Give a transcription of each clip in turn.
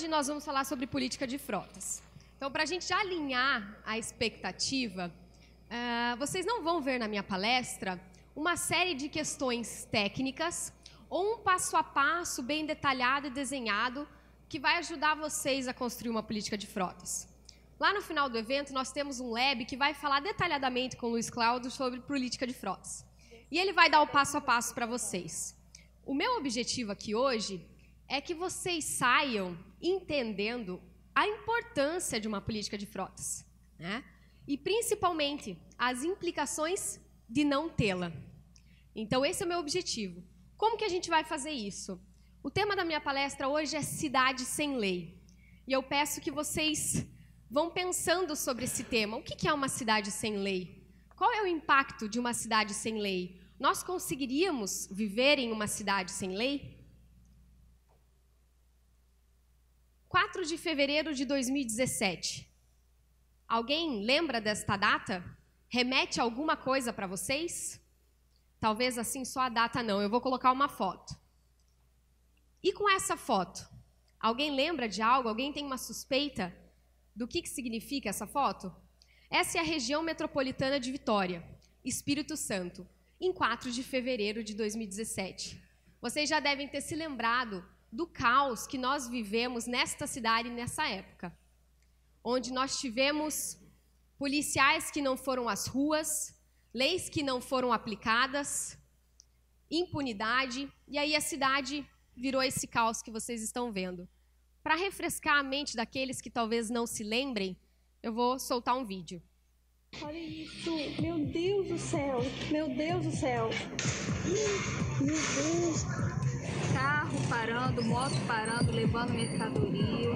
hoje nós vamos falar sobre política de frotas. Então, para a gente alinhar a expectativa, vocês não vão ver na minha palestra uma série de questões técnicas ou um passo a passo bem detalhado e desenhado que vai ajudar vocês a construir uma política de frotas. Lá no final do evento, nós temos um lab que vai falar detalhadamente com o Luiz Cláudio sobre política de frotas. E ele vai dar o passo a passo para vocês. O meu objetivo aqui hoje é que vocês saiam entendendo a importância de uma política de frotas, né? E principalmente as implicações de não tê-la. Então esse é o meu objetivo. Como que a gente vai fazer isso? O tema da minha palestra hoje é Cidade Sem Lei. E eu peço que vocês vão pensando sobre esse tema. O que é uma cidade sem lei? Qual é o impacto de uma cidade sem lei? Nós conseguiríamos viver em uma cidade sem lei? 4 de fevereiro de 2017. Alguém lembra desta data? Remete alguma coisa para vocês? Talvez assim só a data não. Eu vou colocar uma foto. E com essa foto, alguém lembra de algo? Alguém tem uma suspeita do que significa essa foto? Essa é a região metropolitana de Vitória, Espírito Santo, em 4 de fevereiro de 2017. Vocês já devem ter se lembrado do caos que nós vivemos nesta cidade nessa época, onde nós tivemos policiais que não foram às ruas, leis que não foram aplicadas, impunidade, e aí a cidade virou esse caos que vocês estão vendo. Para refrescar a mente daqueles que talvez não se lembrem, eu vou soltar um vídeo. Olha isso! Meu Deus do céu! Meu Deus do céu! Meu Deus! Carro parando, moto parando, levando mercadoria.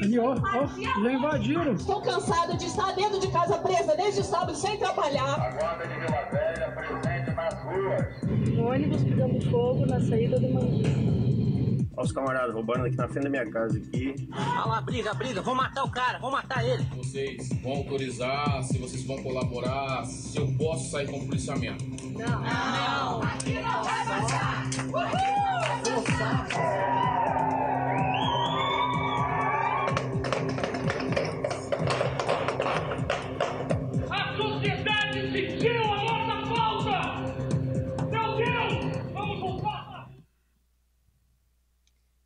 E ó, já invadiram. Estou cansada de estar dentro de casa presa desde sábado sem trabalhar. A guarda de Vila Velha presente nas ruas. O ônibus pegando fogo na saída do Manguinho. Olha os camaradas roubando aqui na frente da minha casa aqui. Olha lá, briga, vou matar o cara, vou matar ele. Vocês vão autorizar, se vocês vão colaborar, se eu posso sair com policiamento. Não! Aqui não vai passar! Uhul! A sociedade sentiu a nossa falta! Meu Deus! Vamos voltar!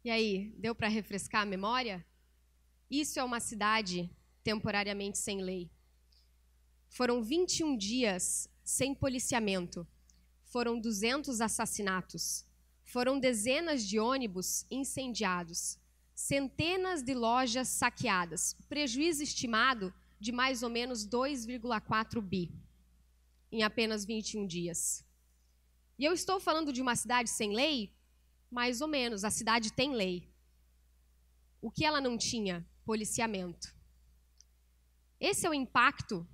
E aí, deu para refrescar a memória? Isso é uma cidade temporariamente sem lei. Foram 21 dias sem policiamento. Foram 200 assassinatos. Foram dezenas de ônibus incendiados. Centenas de lojas saqueadas. Prejuízo estimado de mais ou menos 2,4 bi em apenas 21 dias. E eu estou falando de uma cidade sem lei? Mais ou menos, a cidade tem lei. O que ela não tinha? Policiamento. Esse é o impacto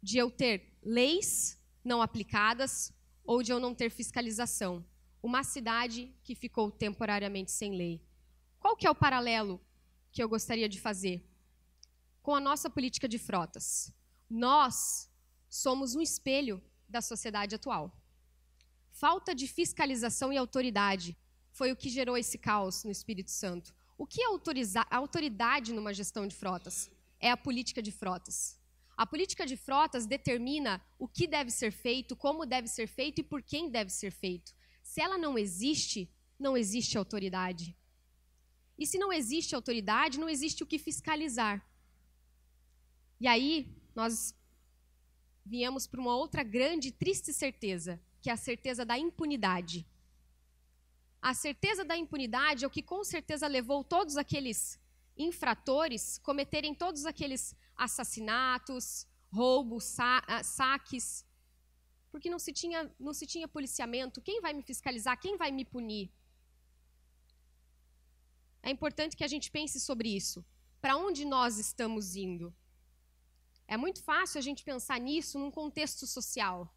de eu ter leis não aplicadas ou de eu não ter fiscalização. Uma cidade que ficou temporariamente sem lei. Qual que é o paralelo que eu gostaria de fazer com a nossa política de frotas? Nós somos um espelho da sociedade atual. Falta de fiscalização e autoridade foi o que gerou esse caos no Espírito Santo. O que é autoridade numa gestão de frotas? É a política de frotas. A política de frotas determina o que deve ser feito, como deve ser feito e por quem deve ser feito. Se ela não existe, não existe autoridade. E se não existe autoridade, não existe o que fiscalizar. E aí, nós viemos para uma outra grande e triste certeza, que é a certeza da impunidade. A certeza da impunidade é o que com certeza levou todos aqueles infratores cometerem todos aqueles assassinatos, roubos, saques, porque não se tinha policiamento. Quem vai me fiscalizar? Quem vai me punir? É importante que a gente pense sobre isso. Para onde nós estamos indo? É muito fácil a gente pensar nisso num contexto social.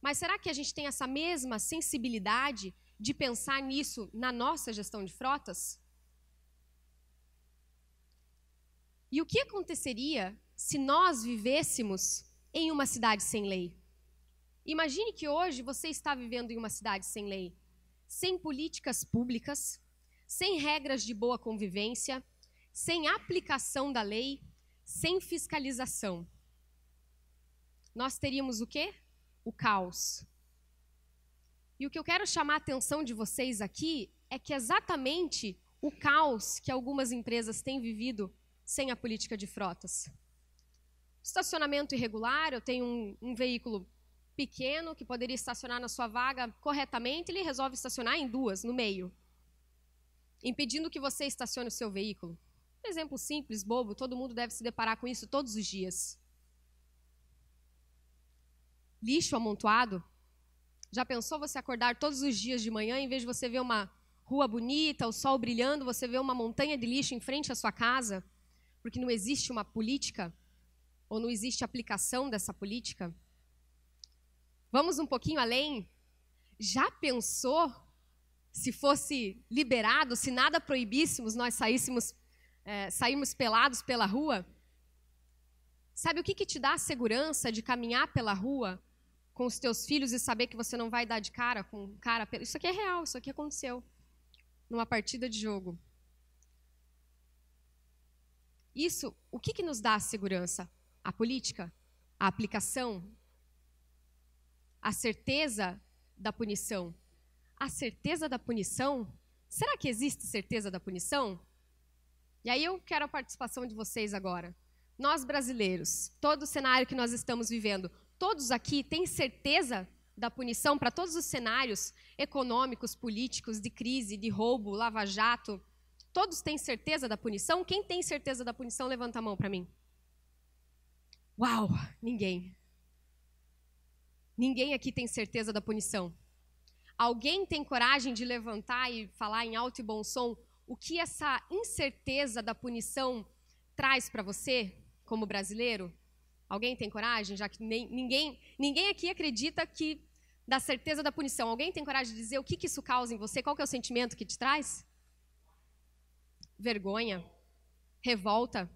Mas será que a gente tem essa mesma sensibilidade de pensar nisso na nossa gestão de frotas? E o que aconteceria se nós vivêssemos em uma cidade sem lei? Imagine que hoje você está vivendo em uma cidade sem lei, sem políticas públicas, sem regras de boa convivência, sem aplicação da lei, sem fiscalização. Nós teríamos o quê? O caos. E o que eu quero chamar a atenção de vocês aqui é que exatamente o caos que algumas empresas têm vivido sem a política de frotas. Estacionamento irregular, eu tenho um veículo pequeno que poderia estacionar na sua vaga corretamente, ele resolve estacionar em duas, no meio, impedindo que você estacione o seu veículo. Um exemplo simples, bobo, todo mundo deve se deparar com isso todos os dias. Lixo amontoado. Já pensou você acordar todos os dias de manhã, em vez de você ver uma rua bonita, o sol brilhando, você vê uma montanha de lixo em frente à sua casa, porque não existe uma política, ou não existe aplicação dessa política? Vamos um pouquinho além. Já pensou se fosse liberado, se nada proibíssemos, nós saímos pelados pela rua? Sabe o que te dá a segurança de caminhar pela rua com os teus filhos e saber que você não vai dar de cara com um cara? Isso aqui é real, isso aqui aconteceu numa partida de jogo. Isso, o que nos dá a segurança? A política? A aplicação? A certeza da punição? A certeza da punição? Será que existe certeza da punição? E aí eu quero a participação de vocês agora. Nós brasileiros, todo o cenário que nós estamos vivendo, todos aqui têm certeza da punição para todos os cenários econômicos, políticos, de crise, de roubo, lava-jato? Todos têm certeza da punição? Quem tem certeza da punição, levanta a mão para mim. Uau, ninguém. Ninguém aqui tem certeza da punição. Alguém tem coragem de levantar e falar em alto e bom som o que essa incerteza da punição traz para você, como brasileiro? Alguém tem coragem? Já que ninguém aqui acredita que da certeza da punição. Alguém tem coragem de dizer o que isso causa em você? Qual que é o sentimento que te traz? Vergonha, revolta,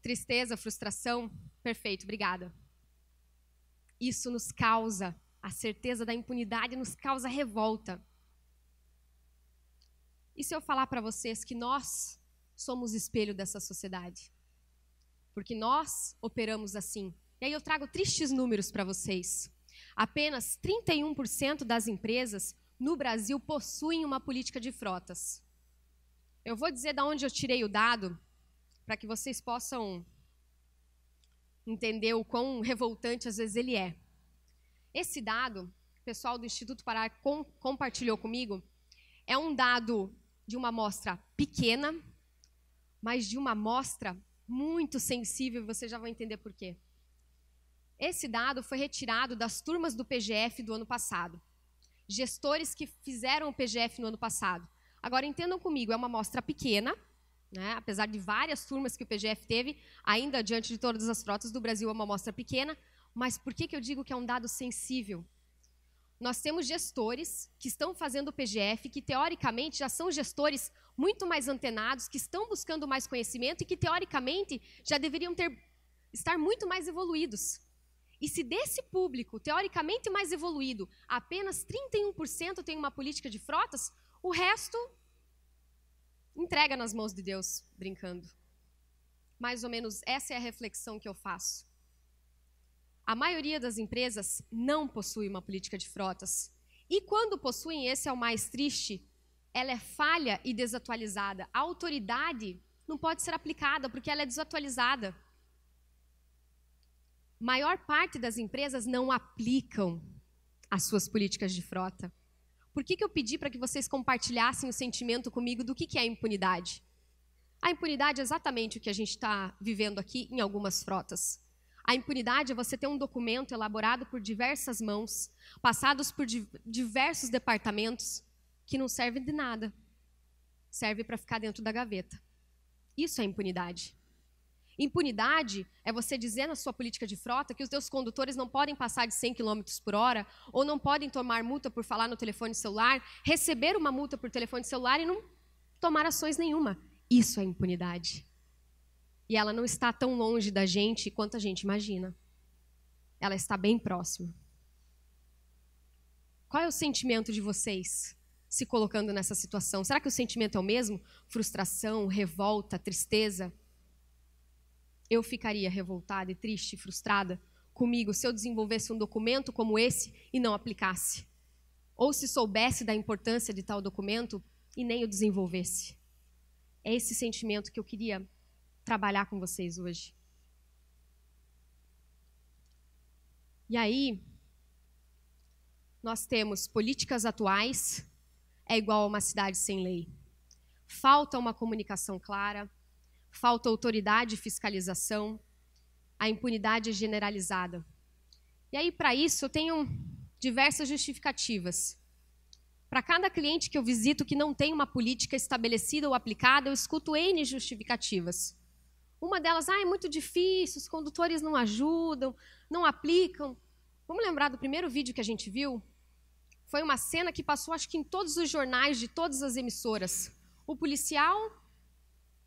tristeza, frustração. Perfeito, obrigada. Isso nos causa, a certeza da impunidade nos causa revolta. E se eu falar para vocês que nós somos espelho dessa sociedade? Porque nós operamos assim. E aí eu trago tristes números para vocês. Apenas 31% das empresas no Brasil possuem uma política de frotas. Eu vou dizer de onde eu tirei o dado, para que vocês possam entender o quão revoltante às vezes ele é. Esse dado, o pessoal do Instituto Pará compartilhou comigo, é um dado de uma amostra pequena, mas de uma amostra muito sensível, e você já vai entender por quê. Esse dado foi retirado das turmas do PGF do ano passado. Gestores que fizeram o PGF no ano passado. Agora, entendam comigo, é uma amostra pequena, né? Apesar de várias turmas que o PGF teve, ainda diante de todas as frotas do Brasil é uma amostra pequena, mas por que eu digo que é um dado sensível? Nós temos gestores que estão fazendo o PGF, que teoricamente já são gestores muito mais antenados, que estão buscando mais conhecimento e que teoricamente já deveriam estar muito mais evoluídos. E se desse público, teoricamente mais evoluído, apenas 31% tem uma política de frotas, o resto entrega nas mãos de Deus, brincando. Mais ou menos essa é a reflexão que eu faço. A maioria das empresas não possui uma política de frotas. E quando possuem, esse é o mais triste, ela é falha e desatualizada. A autoridade não pode ser aplicada porque ela é desatualizada. Maior parte das empresas não aplicam as suas políticas de frota. Por que eu pedi para que vocês compartilhassem o sentimento comigo do que é a impunidade? A impunidade é exatamente o que a gente está vivendo aqui em algumas frotas. A impunidade é você ter um documento elaborado por diversas mãos, passados por diversos departamentos, que não serve de nada. Serve para ficar dentro da gaveta. Isso é impunidade. Impunidade é você dizer na sua política de frota que os seus condutores não podem passar de 100 km por hora, ou não podem tomar multa por falar no telefone celular, receber uma multa por telefone celular e não tomar ações nenhuma. Isso é impunidade. E ela não está tão longe da gente quanto a gente imagina. ela está bem próxima. Qual é o sentimento de vocês se colocando nessa situação? Será que o sentimento é o mesmo? Frustração, revolta, tristeza? Eu ficaria revoltada e triste e frustrada comigo se eu desenvolvesse um documento como esse e não aplicasse. Ou se soubesse da importância de tal documento e nem o desenvolvesse. É esse sentimento que eu queria trabalhar com vocês hoje. E aí, nós temos políticas atuais, é igual a uma cidade sem lei. Falta uma comunicação clara, falta autoridade e fiscalização, a impunidade é generalizada. E aí, para isso, eu tenho diversas justificativas. Para cada cliente que eu visito que não tem uma política estabelecida ou aplicada, eu escuto N justificativas. Uma delas, é muito difícil, os condutores não ajudam, não aplicam. Vamos lembrar do primeiro vídeo que a gente viu? Foi uma cena que passou, acho que em todos os jornais de todas as emissoras. O policial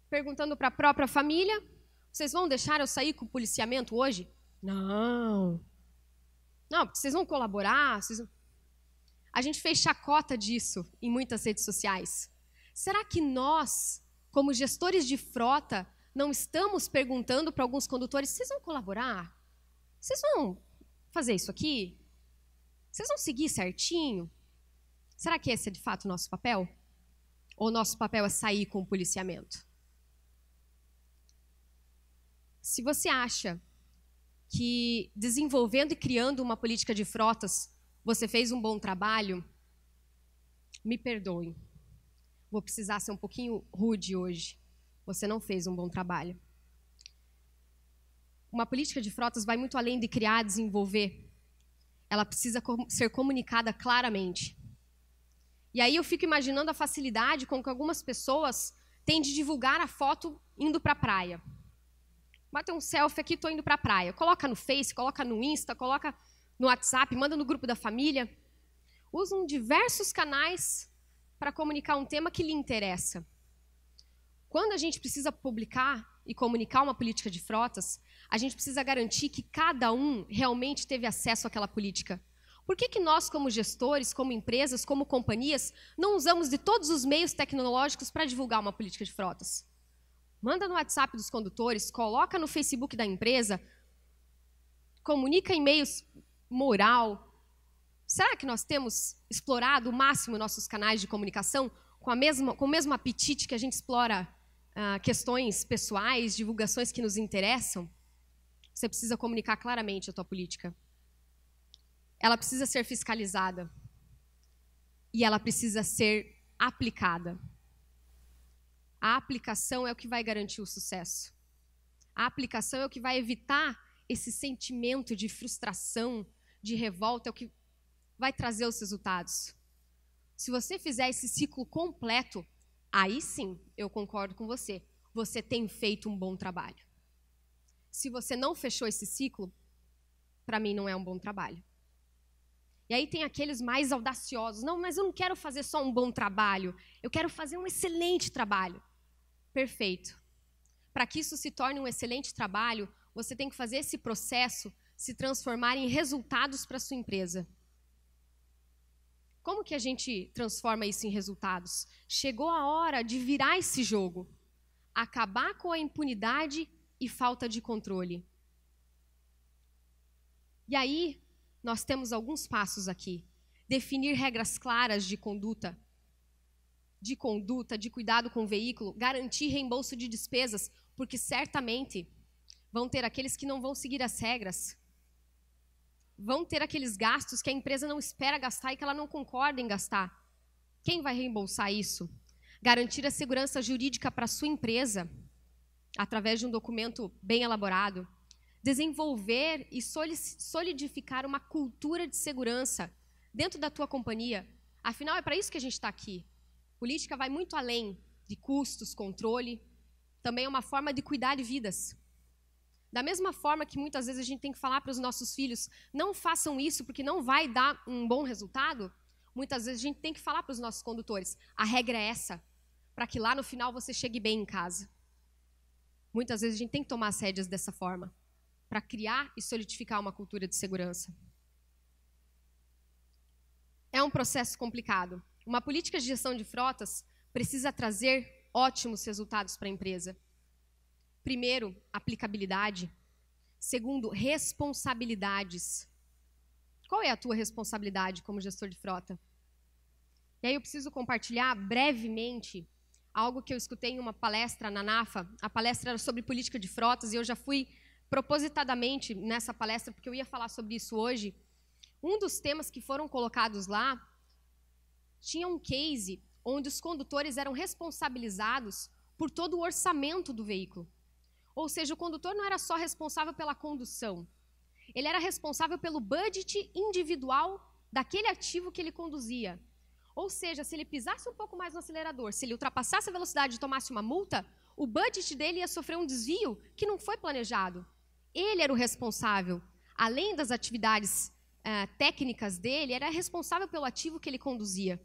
perguntando para a própria família, vocês vão deixar eu sair com o policiamento hoje? Não. Não, porque vocês vão colaborar. A gente fez chacota disso em muitas redes sociais. Será que nós, como gestores de frota, não estamos perguntando para alguns condutores, vocês vão colaborar? Vocês vão fazer isso aqui? Vocês vão seguir certinho? Será que esse é de fato o nosso papel? Ou o nosso papel é sair com o policiamento? Se você acha que desenvolvendo e criando uma política de frotas você fez um bom trabalho, me perdoe. Vou precisar ser um pouquinho rude hoje. Você não fez um bom trabalho. Uma política de frotas vai muito além de criar, desenvolver. Ela precisa ser comunicada claramente. E aí eu fico imaginando a facilidade com que algumas pessoas têm de divulgar a foto indo para a praia. Bate um selfie aqui, estou indo para a praia. Coloca no Face, coloca no Insta, coloca no WhatsApp, manda no grupo da família. Usam diversos canais para comunicar um tema que lhe interessa. Quando a gente precisa publicar e comunicar uma política de frotas, a gente precisa garantir que cada um realmente teve acesso àquela política. Por que nós, como gestores, como empresas, como companhias, não usamos de todos os meios tecnológicos para divulgar uma política de frotas? Manda no WhatsApp dos condutores, coloca no Facebook da empresa, comunica em meios moral. Será que nós temos explorado o máximo nossos canais de comunicação com o mesmo apetite que a gente explora questões pessoais, divulgações que nos interessam? Você precisa comunicar claramente a tua política. Ela precisa ser fiscalizada. E ela precisa ser aplicada. A aplicação é o que vai garantir o sucesso. A aplicação é o que vai evitar esse sentimento de frustração, de revolta, é o que vai trazer os resultados. Se você fizer esse ciclo completo, aí sim, eu concordo com você. Você tem feito um bom trabalho. Se você não fechou esse ciclo, para mim não é um bom trabalho. E aí tem aqueles mais audaciosos. Não, mas eu não quero fazer só um bom trabalho. Eu quero fazer um excelente trabalho. Perfeito. Para que isso se torne um excelente trabalho, você tem que fazer esse processo se transformar em resultados para a sua empresa. Como que a gente transforma isso em resultados? Chegou a hora de virar esse jogo. Acabar com a impunidade e falta de controle. E aí, nós temos alguns passos aqui. Definir regras claras de conduta, de cuidado com o veículo, garantir reembolso de despesas, porque certamente vão ter aqueles que não vão seguir as regras. Vão ter aqueles gastos que a empresa não espera gastar e que ela não concorda em gastar. Quem vai reembolsar isso? Garantir a segurança jurídica para a sua empresa, através de um documento bem elaborado. Desenvolver e solidificar uma cultura de segurança dentro da tua companhia. Afinal, é para isso que a gente está aqui. Política vai muito além de custos, controle. Também é uma forma de cuidar de vidas. Da mesma forma que muitas vezes a gente tem que falar para os nossos filhos, não façam isso porque não vai dar um bom resultado, muitas vezes a gente tem que falar para os nossos condutores, a regra é essa, para que lá no final você chegue bem em casa. Muitas vezes a gente tem que tomar as rédeas dessa forma. para criar e solidificar uma cultura de segurança. É um processo complicado. Uma política de gestão de frotas precisa trazer ótimos resultados para a empresa. Primeiro, aplicabilidade. Segundo, responsabilidades. Qual é a tua responsabilidade como gestor de frota? E aí eu preciso compartilhar brevemente algo que eu escutei em uma palestra na NAFA. A palestra era sobre política de frotas e eu já fui propositadamente nessa palestra porque eu ia falar sobre isso hoje. Um dos temas que foram colocados lá tinha um case onde os condutores eram responsabilizados por todo o orçamento do veículo. Ou seja, o condutor não era só responsável pela condução. Ele era responsável pelo budget individual daquele ativo que ele conduzia. Ou seja, se ele pisasse um pouco mais no acelerador, se ele ultrapassasse a velocidade e tomasse uma multa, o budget dele ia sofrer um desvio que não foi planejado. Ele era o responsável. Além das atividades técnicas dele, era responsável pelo ativo que ele conduzia.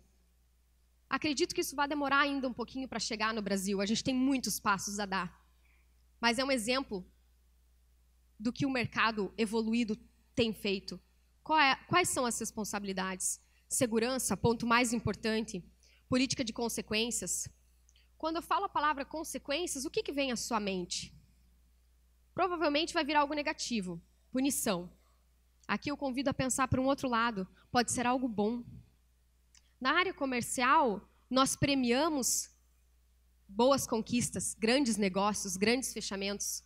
Acredito que isso vai demorar ainda um pouquinho para chegar no Brasil. A gente tem muitos passos a dar. Mas é um exemplo do que o mercado evoluído tem feito. Quais são as responsabilidades? Segurança, ponto mais importante. Política de consequências. Quando eu falo a palavra consequências, o que vem à sua mente? Provavelmente vai vir algo negativo. Punição. Aqui eu convido a pensar para um outro lado. Pode ser algo bom. Na área comercial, nós premiamos boas conquistas, grandes negócios, grandes fechamentos.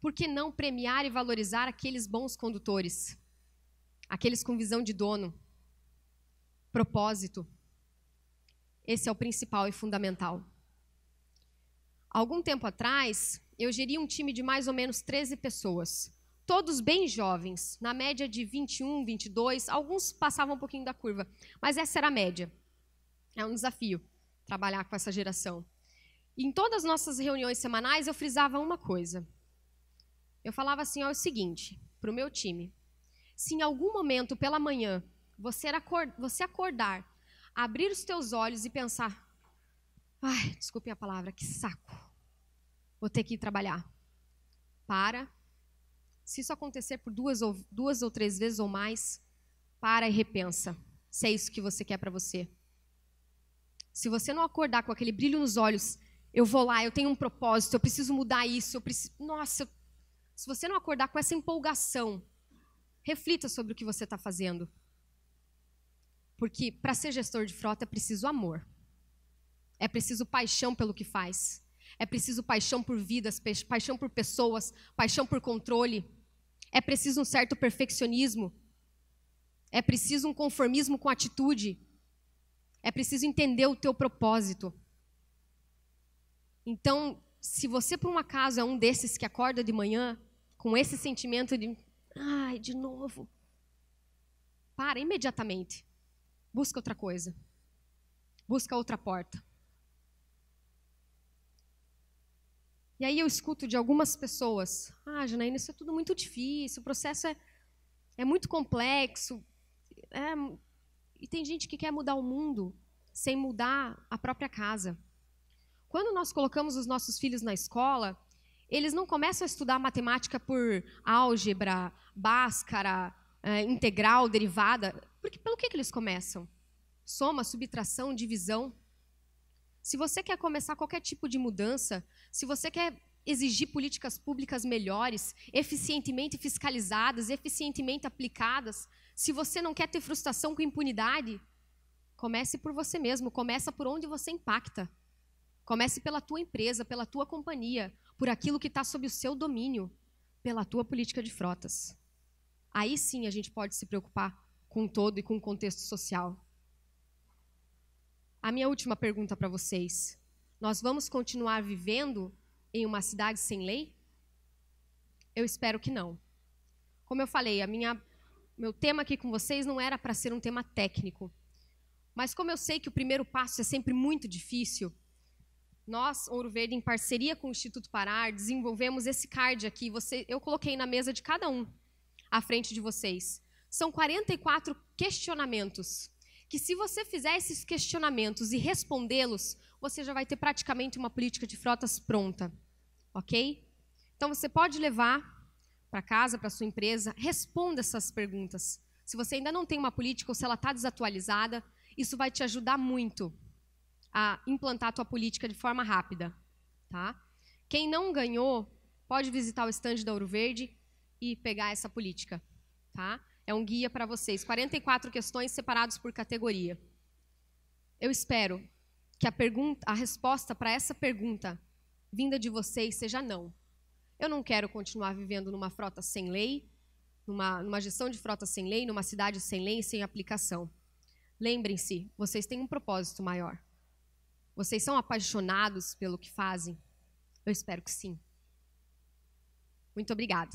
Por que não premiar e valorizar aqueles bons condutores? Aqueles com visão de dono, propósito. Esse é o principal e fundamental. Algum tempo atrás, eu geria um time de mais ou menos 13 pessoas. Todos bem jovens, na média de 21, 22, alguns passavam um pouquinho da curva, mas essa era a média. É um desafio trabalhar com essa geração. E em todas as nossas reuniões semanais, eu frisava uma coisa. Eu falava assim, ó, é o seguinte, para o meu time, se em algum momento pela manhã você acordar, abrir os teus olhos e pensar, ai, desculpem a palavra, que saco, vou ter que ir trabalhar. Para. Se isso acontecer por duas ou três vezes ou mais, para e repensa se é isso que você quer para você. Se você não acordar com aquele brilho nos olhos, eu vou lá, eu tenho um propósito, eu preciso mudar isso, se você não acordar com essa empolgação, reflita sobre o que você está fazendo. Porque para ser gestor de frota é preciso amor. É preciso paixão pelo que faz. É preciso paixão por vidas, paixão por pessoas, paixão por controle. É preciso um certo perfeccionismo. É preciso um conformismo com atitude. É preciso entender o teu propósito. Então, se você por um acaso é um desses que acorda de manhã com esse sentimento de, ai, de novo, para imediatamente. Busca outra coisa. Busca outra porta. E aí eu escuto de algumas pessoas, Janaína, isso é tudo muito difícil, o processo é muito complexo. E tem gente que quer mudar o mundo sem mudar a própria casa. Quando nós colocamos os nossos filhos na escola, eles não começam a estudar matemática por álgebra, Bhaskara, integral, derivada. Pelo que eles começam? Soma, subtração, divisão. Se você quer começar qualquer tipo de mudança, se você quer exigir políticas públicas melhores, eficientemente fiscalizadas, eficientemente aplicadas, se você não quer ter frustração com impunidade, comece por você mesmo, começa por onde você impacta. Comece pela tua empresa, pela tua companhia, por aquilo que está sob o seu domínio, pela tua política de frotas. Aí sim a gente pode se preocupar com o todo e com o contexto social. A minha última pergunta para vocês. Nós vamos continuar vivendo em uma cidade sem lei? Eu espero que não. Como eu falei, meu tema aqui com vocês não era para ser um tema técnico. Mas como eu sei que o primeiro passo é sempre muito difícil, nós, Ouro Verde, em parceria com o Instituto Parar, desenvolvemos esse card aqui. Eu coloquei na mesa de cada um, à frente de vocês. São 44 questionamentos, que se você fizer esses questionamentos e respondê-los, você já vai ter praticamente uma política de frotas pronta, ok? Então você pode levar para casa, para sua empresa, responda essas perguntas. Se você ainda não tem uma política ou se ela está desatualizada, isso vai te ajudar muito a implantar a tua política de forma rápida. Tá? Quem não ganhou, pode visitar o stand da Ouro Verde e pegar essa política. Tá? É um guia para vocês, 44 questões separadas por categoria. Eu espero que a resposta para essa pergunta vinda de vocês seja não. Eu não quero continuar vivendo numa frota sem lei, numa gestão de frota sem lei, numa cidade sem lei e sem aplicação. Lembrem-se, vocês têm um propósito maior. Vocês são apaixonados pelo que fazem? Eu espero que sim. Muito obrigada.